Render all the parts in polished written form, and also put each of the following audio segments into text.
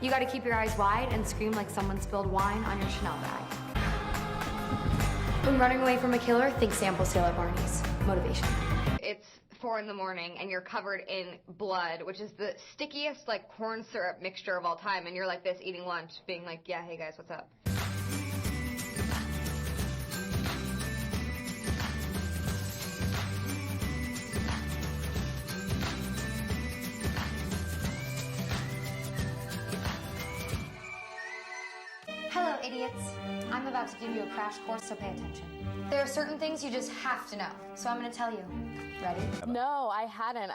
You gotta keep your eyes wide and scream like someone spilled wine on your Chanel bag. When running away from a killer, think sample sale at Barney's. Motivation. It's 4 in the morning and you're covered in blood, which is the stickiest like corn syrup mixture of all time, and you're like this eating lunch being like, yeah, hey guys, what's up? Hello, idiots. I'm about to give you a crash course, so pay attention. There are certain things you just have to know, so I'm gonna tell you. Ready? No, I hadn't.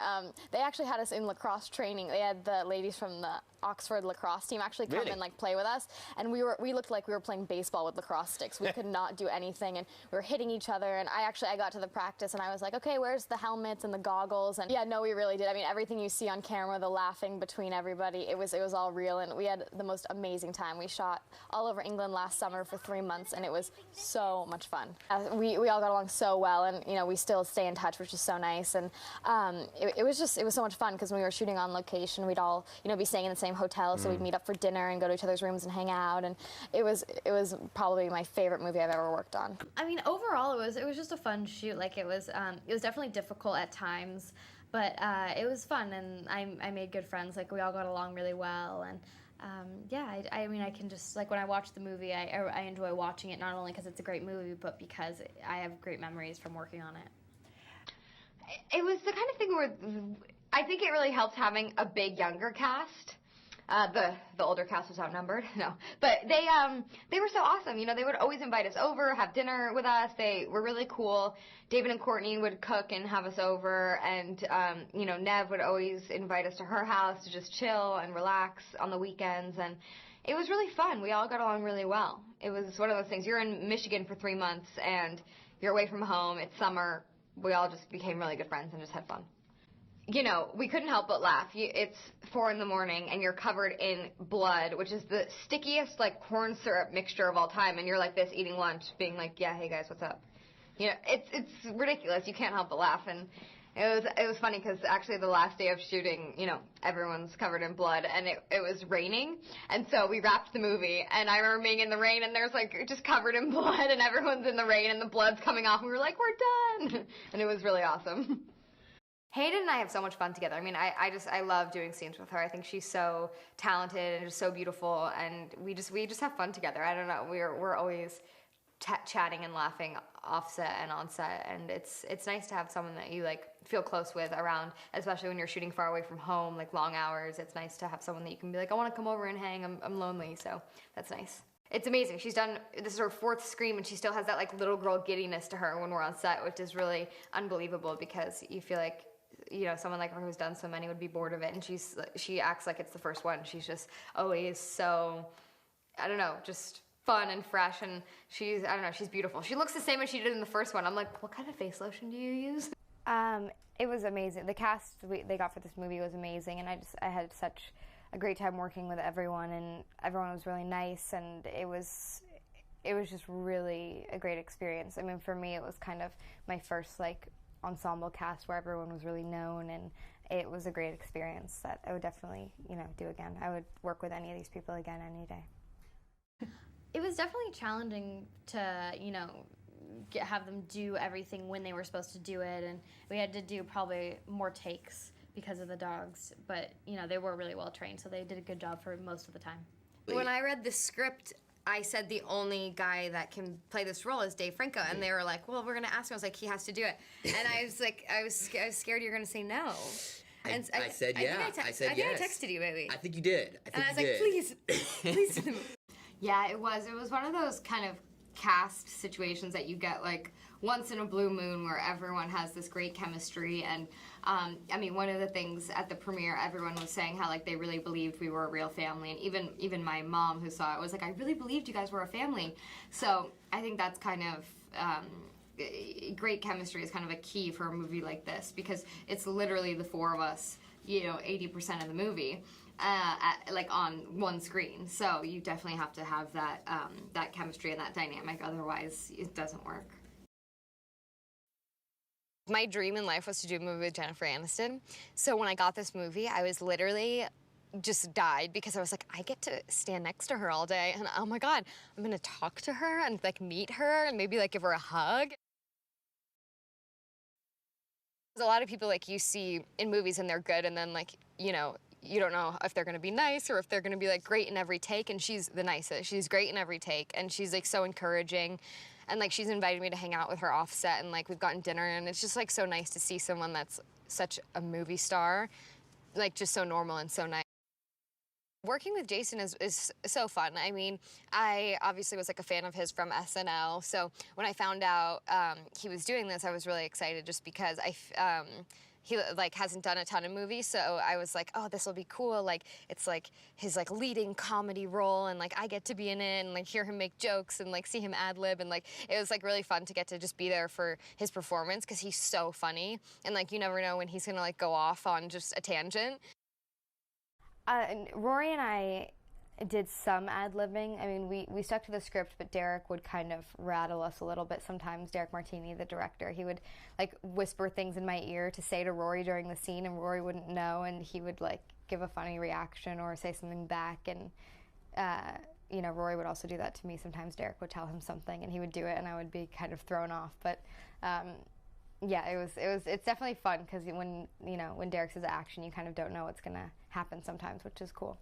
They actually had us in lacrosse training. They had the ladies from the Oxford lacrosse team actually come and like play with us, and we looked like we were playing baseball with lacrosse sticks. We could not do anything, and we were hitting each other. And I got to the practice, and I was like, okay, where's the helmets and the goggles? And yeah, no, we really did. I mean, everything you see on camera, the laughing between everybody, it was all real, and we had the most amazing time. We shot all over England last summer for 3 months, and it was so much fun. We all got along so well, and you know, we still stay in touch, which is so nice. And it was so much fun because when we were shooting on location, we'd all be staying in the same hotel, so we'd meet up for dinner and go to each other's rooms and hang out. And it was probably my favorite movie I've ever worked on. I mean, overall, it was just a fun shoot. Like it was definitely difficult at times, but it was fun, and I made good friends. Like we all got along really well, and yeah, I mean, I can just, like, when I watch the movie, I enjoy watching it, not only because it's a great movie, but because I have great memories from working on it. It was the kind of thing where I think it really helped having a big younger cast. The older cast was outnumbered, no, but they were so awesome. You know, they would always invite us over, have dinner with us. They were really cool. David and Courtney would cook and have us over, and you know, Nev would always invite us to her house to just chill and relax on the weekends, and it was really fun. We all got along really well. It was one of those things. You're in Michigan for 3 months, and you're away from home. It's summer. We all just became really good friends and just had fun. You know, we couldn't help but laugh. It's 4 in the morning and you're covered in blood, which is the stickiest like corn syrup mixture of all time, and you're like this eating lunch being like, yeah, hey guys, what's up? You know, it's ridiculous. You can't help but laugh. And it was funny because actually the last day of shooting, you know, everyone's covered in blood, and it was raining, and so we wrapped the movie, and I remember being in the rain, and there's like just covered in blood, and everyone's in the rain, and the blood's coming off, and we were like, we're done, and it was really awesome. Hayden and I have so much fun together. I mean, I love doing scenes with her. I think she's so talented and just so beautiful, and we just have fun together. I don't know, we're always chatting and laughing offset and on set, and it's nice to have someone that you like feel close with around, especially when you're shooting far away from home, like long hours. It's nice to have someone that you can be like, I want to come over and hang. I'm lonely, so that's nice. It's amazing. This is her 4th Scream, and she still has that like little girl giddiness to her when we're on set, which is really unbelievable because you feel like, you know, someone like her who's done so many would be bored of it, and she acts like it's the first one. She's just always so, I don't know, just fun and fresh, and she's beautiful. She looks the same as she did in the first one. I'm like, what kind of face lotion do you use? It was amazing. The cast they got for this movie was amazing, and I had such a great time working with everyone, and everyone was really nice, and it was just really a great experience. I mean, for me, it was kind of my first like ensemble cast where everyone was really known, and it was a great experience that I would definitely, you know, do again. I would work with any of these people again any day. It was definitely challenging to, you know, have them do everything when they were supposed to do it, and we had to do probably more takes because of the dogs, but, you know, they were really well trained, so they did a good job for most of the time. When I read the script, I said the only guy that can play this role is Dave Franco, and they were like, well, we're going to ask him. I was like, he has to do it. And I was like, I was scared you were going to say no. And I said yeah. I said yes. I think I texted you, maybe. I think you did. And I was like, please do the movie. Yeah, it was one of those kind of cast situations that you get like once in a blue moon where everyone has this great chemistry. And I mean, one of the things at the premiere, everyone was saying how like they really believed we were a real family, and even my mom who saw it was like, I really believed you guys were a family. So I think that's kind of great chemistry is kind of a key for a movie like this, because it's literally the 4 of us, you know, 80% of the movie. Like on one screen, so you definitely have to have that that chemistry and that dynamic, otherwise it doesn't work. My dream in life was to do a movie with Jennifer Aniston, so when I got this movie, I was literally just died because I was like, I get to stand next to her all day, and oh my God, I'm gonna talk to her and like meet her and maybe like give her a hug. There's a lot of people like you see in movies and they're good, and then like, you know, you don't know if they're gonna be nice or if they're gonna be like great in every take, and she's the nicest. She's great in every take, and she's like so encouraging, and like she's invited me to hang out with her offset, and like we've gotten dinner, and it's just like so nice to see someone that's such a movie star, like just so normal and so nice. Working with Jason is so fun. I mean, I obviously was like a fan of his from SNL, so when I found out he was doing this, I was really excited just because he like hasn't done a ton of movies, so I was like, oh, this will be cool. Like it's like his like leading comedy role, and like I get to be in it and like hear him make jokes and like see him ad lib, and like it was like really fun to get to just be there for his performance because he's so funny, and like you never know when he's gonna like go off on just a tangent. And Rory and I did some ad-libbing. I mean, we stuck to the script, but Derek would kind of rattle us a little bit sometimes. Derek Martini, the director, he would like whisper things in my ear to say to Rory during the scene, and Rory wouldn't know, and he would like give a funny reaction or say something back, and you know, Rory would also do that to me sometimes. Derek would tell him something, and he would do it, and I would be kind of thrown off, but yeah, it's definitely fun because when, you know, when Derek says action, you kind of don't know what's gonna happen sometimes, which is cool.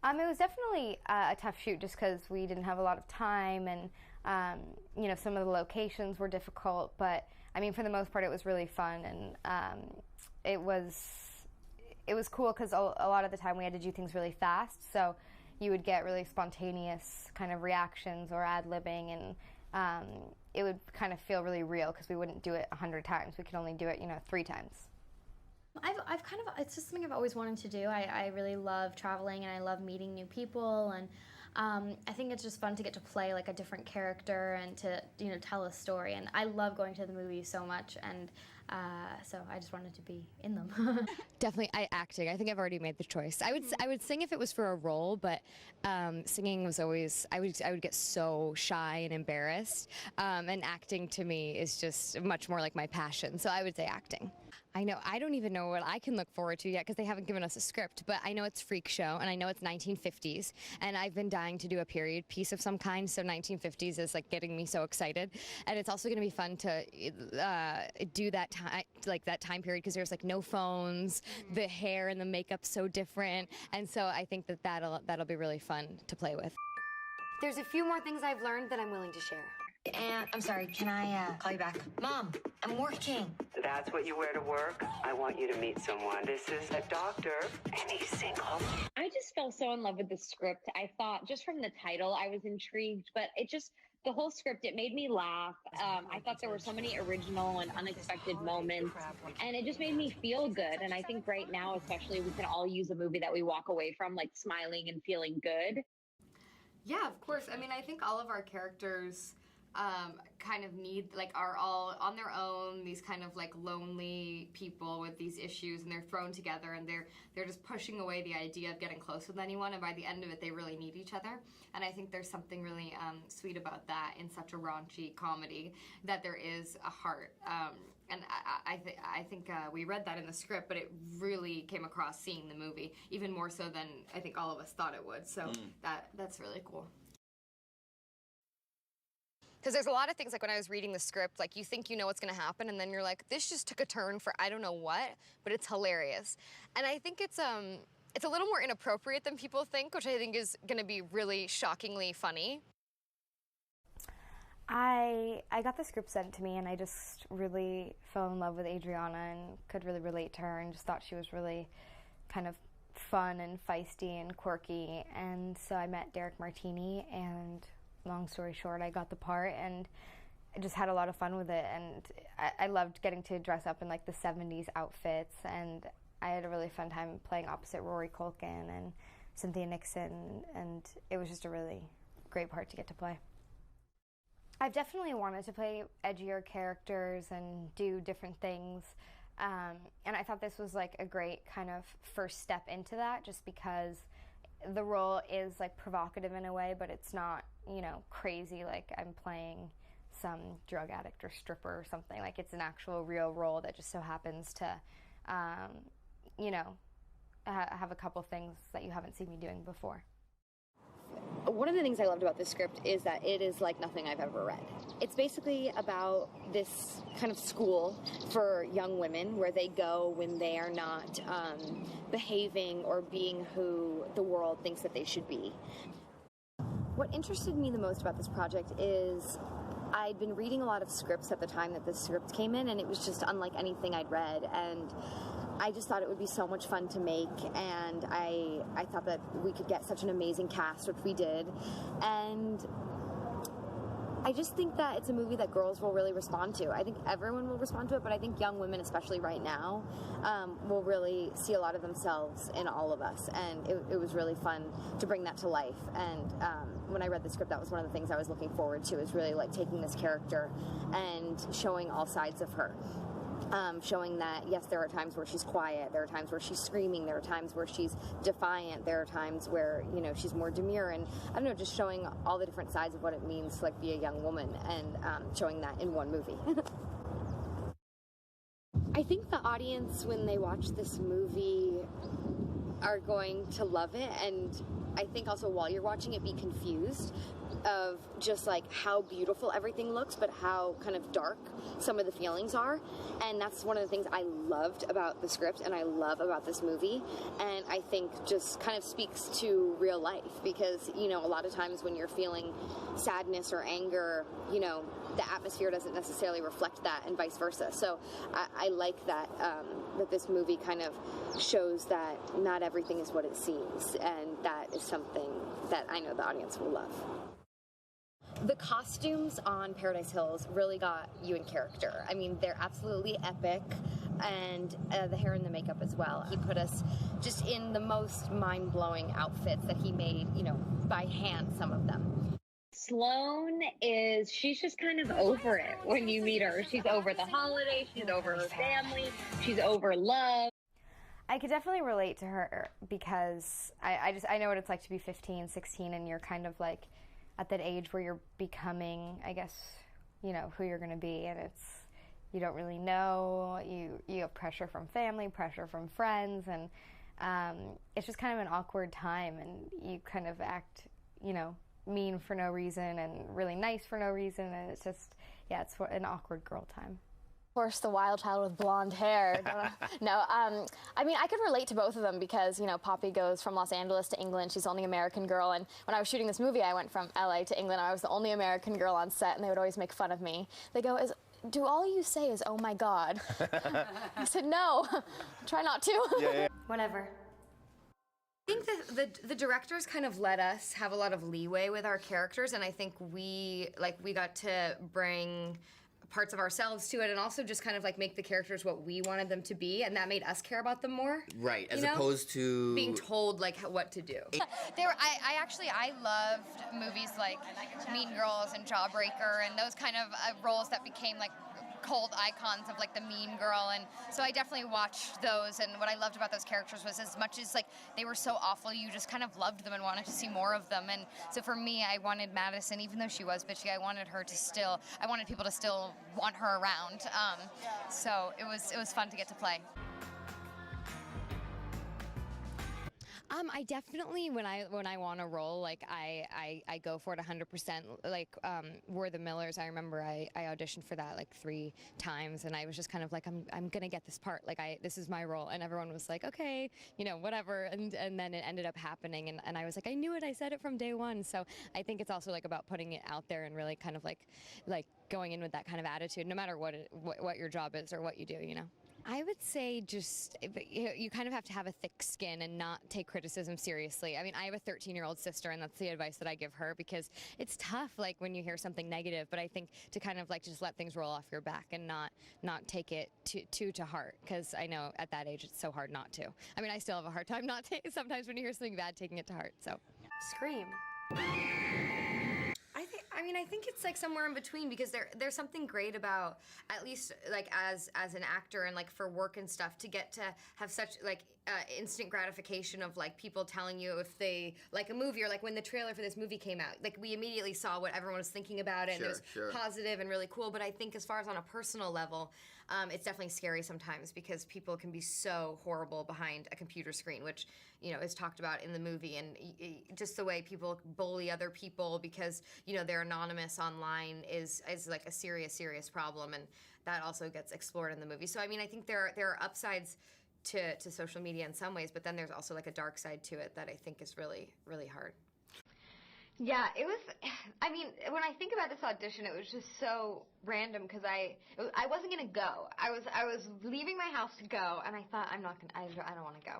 It was definitely a tough shoot just because we didn't have a lot of time, and you know, some of the locations were difficult, but I mean, for the most part, it was really fun, and it was cool because a lot of the time we had to do things really fast, so you would get really spontaneous kind of reactions or ad-libbing, and it would kind of feel really real because we wouldn't do it 100 times. We could only do it, you know, 3 times. I've kind of, it's just something I've always wanted to do. I really love traveling, and I love meeting new people, and I think it's just fun to get to play like a different character and to, you know, tell a story. And I love going to the movies so much, and so I just wanted to be in them. Definitely, acting. I think I've already made the choice. I would sing if it was for a role, but singing was always, I would get so shy and embarrassed, and acting to me is just much more like my passion. So I would say acting. I know, I don't even know what I can look forward to yet because they haven't given us a script, but I know it's Freak Show, and I know it's 1950s, and I've been dying to do a period piece of some kind, so 1950s is like getting me so excited. And it's also going to be fun to do that time, like that time period, because there's like no phones, the hair and the makeup so different, and so I think that'll be really fun to play with. There's a few more things I've learned that I'm willing to share. And I'm sorry, can I call you back? Mom, I'm working. That's what you wear to work? I want you to meet someone. This is a doctor, and he's single. I just fell so in love with the script. I thought, just from the title, I was intrigued, but the whole script, it made me laugh. I thought there were so many original and unexpected moments, and it just made me feel good. And I think right now, especially, we can all use a movie that we walk away from, like, smiling and feeling good. Yeah, of course. I mean, I think all of our characters kind of are all on their own, these kind of like lonely people with these issues, and they're thrown together, and they're just pushing away the idea of getting close with anyone, and by the end of it they really need each other. And I think there's something really sweet about that in such a raunchy comedy, that there is a heart, and I think we read that in the script, but it really came across seeing the movie even more so than I think all of us thought it would, so that's really cool. Because there's a lot of things, like when I was reading the script, like you think you know what's going to happen, and then you're like, this just took a turn for I don't know what, but it's hilarious. And I think it's a little more inappropriate than people think, which I think is going to be really shockingly funny. I got the script sent to me, and I just really fell in love with Adriana and could really relate to her, and just thought she was really kind of fun and feisty and quirky. And so I met Derek Martini, and long story short, I got the part, and I just had a lot of fun with it, and I loved getting to dress up in like the 70s outfits, and I had a really fun time playing opposite Rory Culkin and Cynthia Nixon, and it was just a really great part to get to play. I've definitely wanted to play edgier characters and do different things, and I thought this was like a great kind of first step into that, just because the role is like provocative in a way, but it's not, you know, crazy like I'm playing some drug addict or stripper or something. Like, it's an actual real role that just so happens to, you know, have a couple things that you haven't seen me doing before. One of the things I loved about this script is that it is like nothing I've ever read. It's basically about this kind of school for young women where they go when they are not behaving or being who the world thinks that they should be. What interested me the most about this project is I'd been reading a lot of scripts at the time that this script came in, and it was just unlike anything I'd read, and I just thought it would be so much fun to make, and I thought that we could get such an amazing cast, which we did, and I just think that it's a movie that girls will really respond to. I think everyone will respond to it, but I think young women, especially right now, will really see a lot of themselves in all of us, and it was really fun to bring that to life. And when I read the script, that was one of the things I was looking forward to, is really like taking this character and showing all sides of her. Showing that, yes, there are times where she's quiet, there are times where she's screaming, there are times where she's defiant, there are times where, you know, she's more demure, and I don't know, just showing all the different sides of what it means to like be a young woman, and showing that in one movie. I think the audience, when they watch this movie, are going to love it, and I think also while you're watching it, be confused of just like how beautiful everything looks, but how kind of dark some of the feelings are. And that's one of the things I loved about the script and I love about this movie, and I think just kind of speaks to real life, because, you know, a lot of times when you're feeling sadness or anger, you know, the atmosphere doesn't necessarily reflect that, and vice versa. So I like that that this movie kind of shows that not everything is what it seems, and that is something that I know the audience will love. The costumes on Paradise Hills really got you in character. I mean, they're absolutely epic, and the hair and the makeup as well. He put us just in the most mind-blowing outfits that he made, you know, by hand, some of them. Sloane she's just kind of over it when you meet her. She's over the holiday, she's over her family, she's over love. I could definitely relate to her, because I know what it's like to be 15, 16, and you're kind of like at that age where you're becoming, I guess, you know, who you're going to be, and you don't really know, you have pressure from family, pressure from friends, and it's just kind of an awkward time, and you kind of act, you know, mean for no reason and really nice for no reason, and it's just, yeah, it's an awkward girl time. Of course, the wild child with blonde hair. No, I mean, I could relate to both of them, because, you know, Poppy goes from Los Angeles to England. She's the only American girl, and when I was shooting this movie, I went from LA to England. I was the only American girl on set, and they would always make fun of me. They go, do all you say is, oh my God? I said, no, try not to. Yeah. Whatever. I think that the directors kind of let us have a lot of leeway with our characters, and I think we got to bring parts of ourselves to it, and also just kind of like make the characters what we wanted them to be, and that made us care about them more. Right, as opposed to being told like what to do. I loved movies like Mean Girls and Jawbreaker and those kind of roles that became like cult icons of like the mean girl, and so I definitely watched those, and what I loved about those characters was, as much as like they were so awful, you just kind of loved them and wanted to see more of them. And so for me, I wanted Madison, even though she was bitchy, I wanted people to still want her around, so it was fun to get to play. I definitely, when I want a role, like I go for it 100%. Like We're the Millers, I remember I auditioned for that like 3 times, and I was just kind of like, I'm gonna get this part. Like this is my role, and everyone was like, okay, you know, whatever. And then it ended up happening, and I was like, I knew it. I said it from day one. So I think it's also like about putting it out there and really kind of like going in with that kind of attitude, no matter what your job is or what you do, you know. I would say just, you kind of have to have a thick skin and not take criticism seriously. I mean, I have a 13-year-old sister, and that's the advice that I give her, because it's tough, like, when you hear something negative, but I think to kind of, like, just let things roll off your back and not take it too to heart, because I know at that age it's so hard not to. I mean, I still have a hard time sometimes when you hear something bad, taking it to heart, so. Scream. I think it's like somewhere in between, because there's something great about, at least like as an actor and like for work and stuff, to get to have such like instant gratification of like people telling you if they like a movie, or like when the trailer for this movie came out, like we immediately saw what everyone was thinking about it, and it was positive and really cool. But I think as far as on a personal level, it's definitely scary sometimes because people can be so horrible behind a computer screen, which, you know, is talked about in the movie, and just the way people bully other people because, you know, they're anonymous online is like a serious problem, and that also gets explored in the movie. So I mean, I think there are upsides to social media in some ways, but then there's also like a dark side to it that I think is really hard. Yeah, it was, I mean, when I think about this audition, it was just so random because I wasn't going to go. I was leaving my house to go, and I thought, I don't want to go.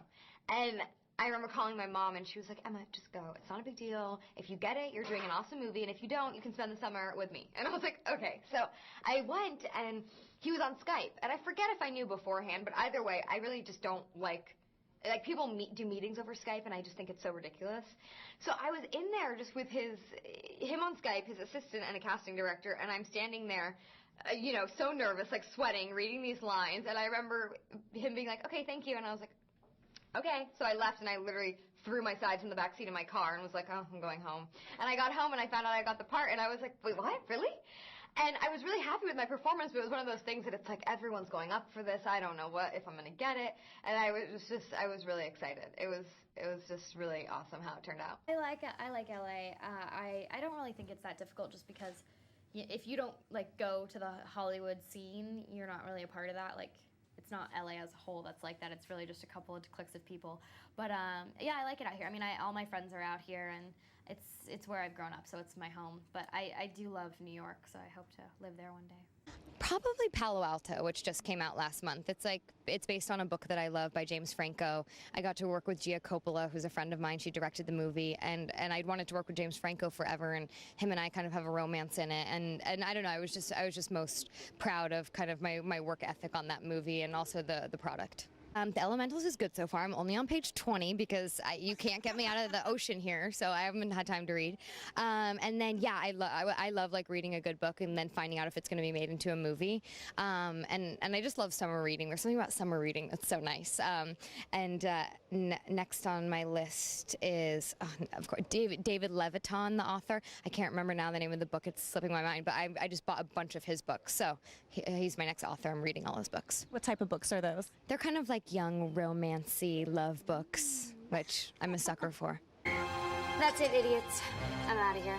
And I remember calling my mom, and she was like, Emma, just go. It's not a big deal. If you get it, you're doing an awesome movie, and if you don't, you can spend the summer with me. And I was like, okay. So I went, and he was on Skype, and I forget if I knew beforehand, but either way, I really just don't like people do meetings over Skype, and I just think it's so ridiculous. So I was in there just with him on Skype, his assistant, and a casting director, and I'm standing there, you know, so nervous, like sweating, reading these lines, and I remember him being like, okay, thank you, and I was like, okay. So I left, and I literally threw my sides in the back seat of my car and was like, oh, I'm going home. And I got home, and I found out I got the part, and I was like, wait, what? Really? And I was really happy with my performance, but it was one of those things that it's like everyone's going up for this. I don't know if I'm going to get it. And I was really excited. It was just really awesome how it turned out. I like LA. I don't really think it's that difficult just because if you don't like go to the Hollywood scene, you're not really a part of that. Like, it's not LA as a whole that's like that. It's really just a couple of cliques of people. But yeah, I like it out here. I mean, all my friends are out here, and it's where I've grown up, so it's my home. But I do love New York, so I hope to live there one day. Probably Palo Alto, which just came out last month. It's based on a book that I love by James Franco. I got to work with Gia Coppola, who's a friend of mine. She directed the movie, and I'd wanted to work with James Franco forever, and him and I kind of have a romance in it. And I don't know, I was just most proud of kind of my work ethic on that movie and also the product. The Elementals is good so far. I'm only on page 20 because you can't get me out of the ocean here, so I haven't had time to read. And then, yeah, I love like reading a good book and then finding out if it's going to be made into a movie. And I just love summer reading. There's something about summer reading that's so nice. Next on my list is, of course, David Levitan, the author. I can't remember now the name of the book. It's slipping my mind, but I just bought a bunch of his books, so he's my next author. I'm reading all his books. What type of books are those? They're kind of like young, romancy love books, which I'm a sucker for. That's it, idiots. I'm out of here.